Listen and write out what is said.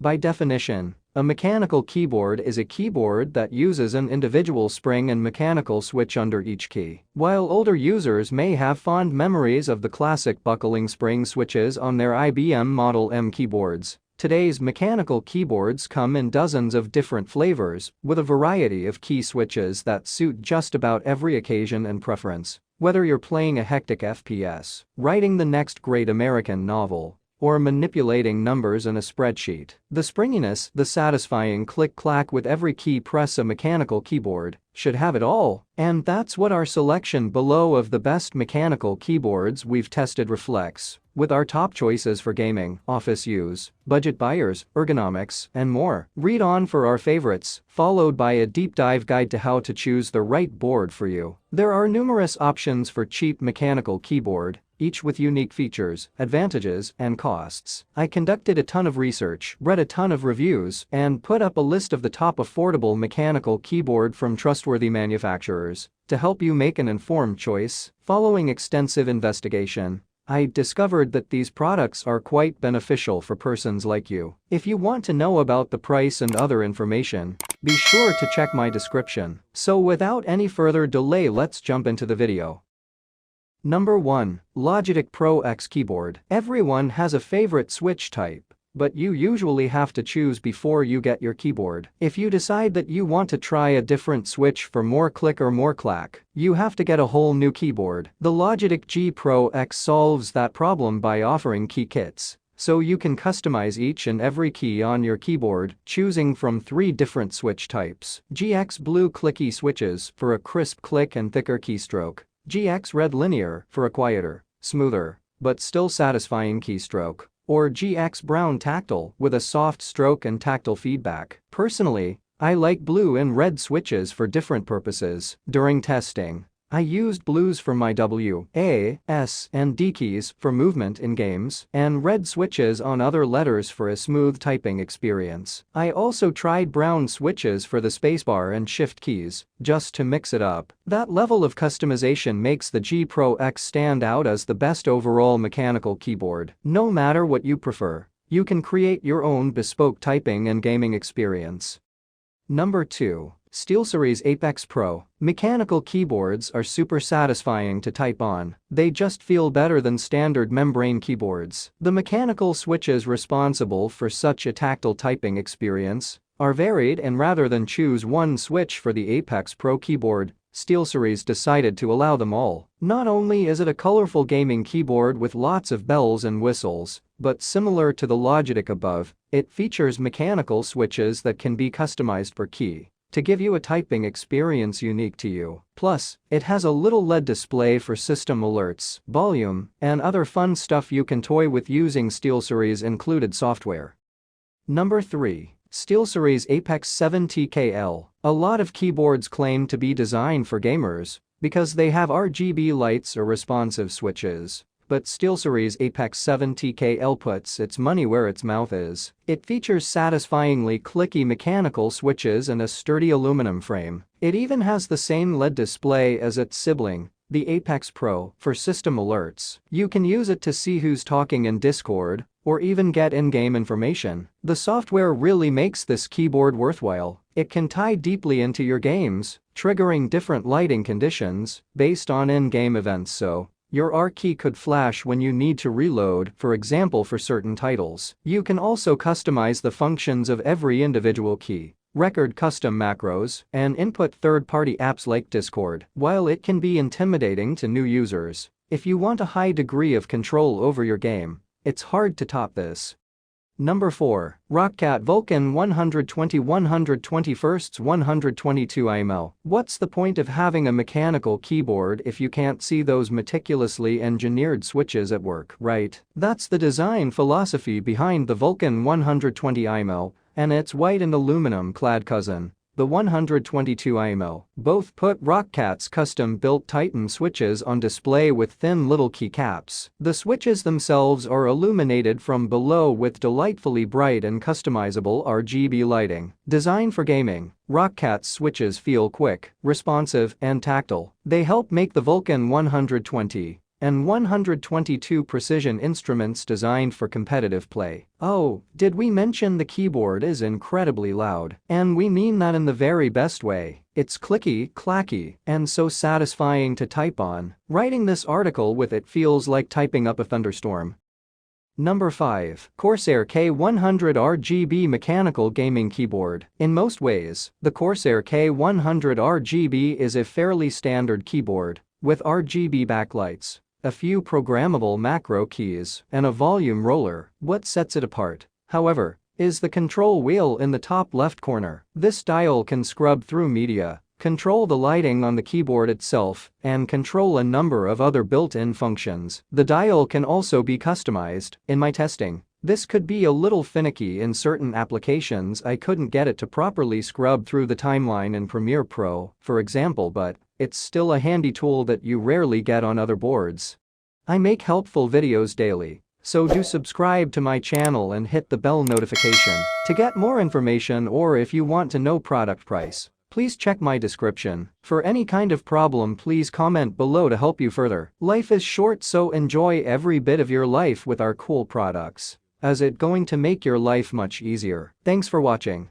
By definition, a mechanical keyboard is a keyboard that uses an individual spring and mechanical switch under each key. While older users may have fond memories of the classic buckling spring switches on their IBM Model M keyboards, today's mechanical keyboards come in dozens of different flavors, with a variety of key switches that suit just about every occasion and preference. Whether you're playing a hectic FPS, writing the next great American novel, or manipulating numbers in a spreadsheet, the springiness, the satisfying click-clack with every key press, a mechanical keyboard should have it all. And that's what our selection below of the best mechanical keyboards we've tested reflects, with our top choices for gaming, office use, budget buyers, ergonomics, and more. Read on for our favorites, followed by a deep dive guide to how to choose the right board for you. There are numerous options for cheap mechanical keyboard, each with unique features, advantages, and costs. I conducted a ton of research, read a ton of reviews, and put up a list of the top affordable mechanical keyboard from trustworthy manufacturers to help you make an informed choice. Following extensive investigation, I discovered that these products are quite beneficial for persons like you. If you want to know about the price and other information, be sure to check my description. So without any further delay, let's jump into the video. Number 1. Logitech Pro X Keyboard. Everyone has a favorite switch type, but you usually have to choose before you get your keyboard. If you decide that you want to try a different switch for more click or more clack, you have to get a whole new keyboard. The Logitech G Pro X solves that problem by offering key kits, so you can customize each and every key on your keyboard, choosing from 3 different switch types. GX Blue Clicky switches for a crisp click and thicker keystroke. GX Red Linear for a quieter, smoother, but still satisfying keystroke. Or GX Brown Tactile with a soft stroke and tactile feedback. Personally, I like blue and red switches for different purposes. During testing, I used blues for my W, A, S, and D keys for movement in games, and red switches on other letters for a smooth typing experience. I also tried brown switches for the spacebar and shift keys, just to mix it up. That level of customization makes the G Pro X stand out as the best overall mechanical keyboard. No matter what you prefer, you can create your own bespoke typing and gaming experience. Number 2. SteelSeries Apex Pro. Mechanical keyboards are super satisfying to type on. They just feel better than standard membrane keyboards. The mechanical switches responsible for such a tactile typing experience are varied, and rather than choose one switch for the Apex Pro keyboard, SteelSeries decided to allow them all. Not only is it a colorful gaming keyboard with lots of bells and whistles, but similar to the Logitech above, it features mechanical switches that can be customized per key to give you a typing experience unique to you. Plus, it has a little LED display for system alerts, volume, and other fun stuff you can toy with using SteelSeries included software. Number 3. SteelSeries Apex 7 TKL. A lot of keyboards claim to be designed for gamers because they have RGB lights or responsive switches. But SteelSeries Apex 7 TKL puts its money where its mouth is. It features satisfyingly clicky mechanical switches and a sturdy aluminum frame. It even has the same LED display as its sibling, the Apex Pro, for system alerts. You can use it to see who's talking in Discord, or even get in-game information. The software really makes this keyboard worthwhile. It can tie deeply into your games, triggering different lighting conditions based on in-game events, so your R key could flash when you need to reload, for example for certain titles. You can also customize the functions of every individual key, record custom macros, and input third-party apps like Discord. While it can be intimidating to new users, if you want a high degree of control over your game, it's hard to top this. Number 4. ROCCAT Vulcan 122 IML. What's the point of having a mechanical keyboard if you can't see those meticulously engineered switches at work, right? That's the design philosophy behind the Vulcan 120 IML and its white and aluminum-clad cousin, the 122 IML. Both put ROCCAT's custom-built Titan switches on display with thin little keycaps. The switches themselves are illuminated from below with delightfully bright and customizable RGB lighting. Designed for gaming, ROCCAT's switches feel quick, responsive, and tactile. They help make the Vulcan 120 and 122 precision instruments designed for competitive play. Oh, did we mention the keyboard is incredibly loud? And we mean that in the very best way. It's clicky, clacky, and so satisfying to type on. Writing this article with it feels like typing up a thunderstorm. Number 5. Corsair K100 RGB Mechanical Gaming Keyboard. In most ways, the Corsair K100 RGB is a fairly standard keyboard, with RGB backlights, a few programmable macro keys, and a volume roller. What sets it apart, however, is the control wheel in the top left corner. This dial can scrub through media, control the lighting on the keyboard itself, and control a number of other built-in functions. The dial can also be customized. In my testing, this could be a little finicky in certain applications. I couldn't get it to properly scrub through the timeline in Premiere Pro, for example, but it's still a handy tool that you rarely get on other boards. I make helpful videos daily, so do subscribe to my channel and hit the bell notification to get more information, or if you want to know product price, please check my description. For any kind of problem, please comment below to help you further. Life is short, so enjoy every bit of your life with our cool products, as it's going to make your life much easier. Thanks for watching.